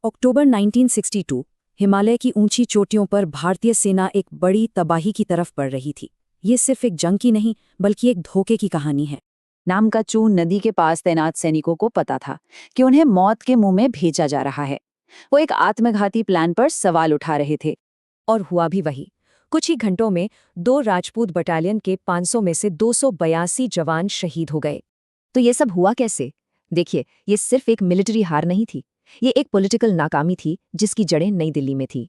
अक्टूबर 1962 हिमालय की ऊंची चोटियों पर भारतीय सेना एक बड़ी तबाही की तरफ बढ़ रही थी। ये सिर्फ एक जंग की नहीं बल्कि एक धोखे की कहानी है। नामकाचू नदी के पास तैनात सैनिकों को पता था कि उन्हें मौत के मुंह में भेजा जा रहा है। वो एक आत्मघाती प्लान पर सवाल उठा रहे थे। और हुआ भी वही। कुछ ही घंटों में 2 राजपूत बटालियन के 500 में से 282 जवान शहीद हो गए। तो ये सब हुआ कैसे? देखिए, ये सिर्फ एक मिलिट्री हार नहीं थी, ये एक पॉलिटिकल नाकामी थी जिसकी जड़ें नई दिल्ली में थी।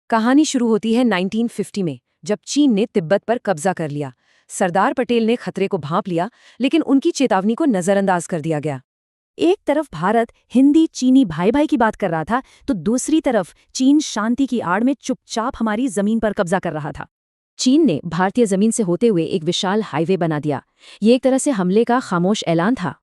कहानी शुरू होती है 1950 में, जब चीन ने तिब्बत पर कब्जा कर लिया। सरदार पटेल ने खतरे को भांप लिया, लेकिन उनकी चेतावनी को नजरअंदाज कर दिया गया। एक तरफ भारत हिंदी चीनी भाई भाई की बात कर रहा था, तो दूसरी तरफ चीन शांति की आड़ में चुपचाप हमारी जमीन पर कब्जा कर रहा था। चीन ने भारतीय जमीन से होते हुए एक विशाल हाईवे बना दिया। ये एक तरह से हमले का खामोश ऐलान था।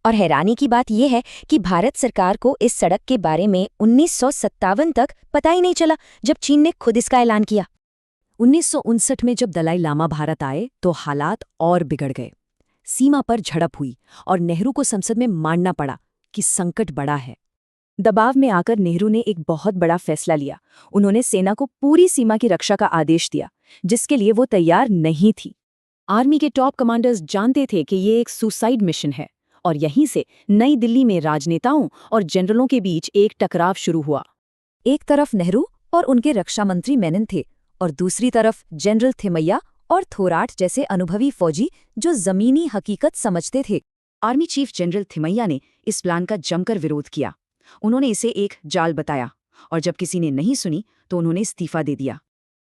और हैरानी की बात यह है कि भारत सरकार को इस सड़क के बारे में 1957 तक पता ही नहीं चला, जब चीन ने खुद इसका ऐलान किया। 1959 में जब दलाई लामा भारत आए तो हालात और बिगड़ गए। सीमा पर झड़प हुई और नेहरू को संसद में मानना पड़ा कि संकट बड़ा है। दबाव में आकर नेहरू ने एक बहुत बड़ा फैसला लिया। उन्होंने सेना को पूरी सीमा की रक्षा का आदेश दिया, जिसके लिए वो तैयार नहीं थी। आर्मी के टॉप कमांडर्स जानते थे कि ये एक सुसाइड मिशन है, और यहीं से नई दिल्ली में राजनेताओं और जनरलों के बीच एक टकराव शुरू हुआ। एक तरफ नेहरू और उनके रक्षा मंत्री मेनन थे, और दूसरी तरफ जनरल थिमैया और थोराट जैसे अनुभवी फौजी जो जमीनी हकीकत समझते थे। आर्मी चीफ जनरल थिमैया ने इस प्लान का जमकर विरोध किया। उन्होंने इसे एक जाल बताया, और जब किसी ने नहीं सुनी तो उन्होंने इस्तीफा दे दिया।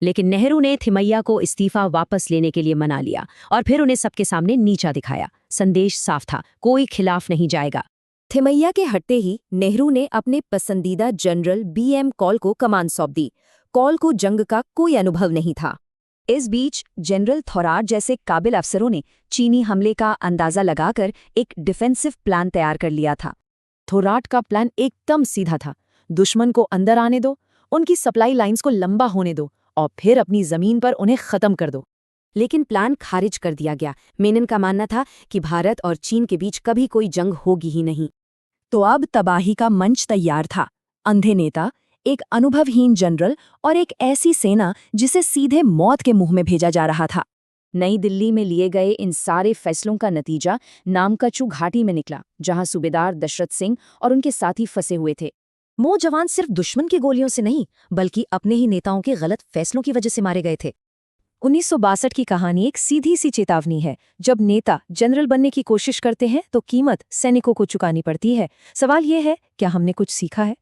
लेकिन नेहरू ने थिमैया को इस्तीफा वापस लेने के लिए मना लिया और फिर उन्हें सबके सामने नीचा दिखाया। संदेश साफ था, कोई खिलाफ नहीं जाएगा। थिमैया के हटते ही नेहरू ने अपने पसंदीदा जनरल BM कॉल को कमान सौंप दी। कॉल को जंग का कोई अनुभव नहीं था। इस बीच जनरल थोराट जैसे काबिल अफसरों ने चीनी हमले का अंदाजा लगाकर एक डिफेंसिव प्लान तैयार कर लिया था। थोराट का प्लान एकदम सीधा था। दुश्मन को अंदर आने दो, उनकी सप्लाई लाइंस को लंबा होने दो और फिर अपनी जमीन पर उन्हें खत्म कर दो। लेकिन प्लान खारिज कर दिया गया। मेनन का मानना था कि भारत और चीन के बीच कभी कोई जंग होगी ही नहीं। तो अब तबाही का मंच तैयार था। अंधे नेता, एक अनुभवहीन जनरल और एक ऐसी सेना जिसे सीधे मौत के मुंह में भेजा जा रहा था। नई दिल्ली में लिए गए इन सारे फैसलों का नतीजा नामकाचू घाटी में निकला, जहां सूबेदार दशरथ सिंह और उनके साथी फंसे हुए थे। वो जवान सिर्फ दुश्मन की गोलियों से नहीं, बल्कि अपने ही नेताओं के गलत फैसलों की वजह से मारे गए थे। 1962 की कहानी एक सीधी सी चेतावनी है। जब नेता जनरल बनने की कोशिश करते हैं तो कीमत सैनिकों को चुकानी पड़ती है। सवाल ये है, क्या हमने कुछ सीखा है?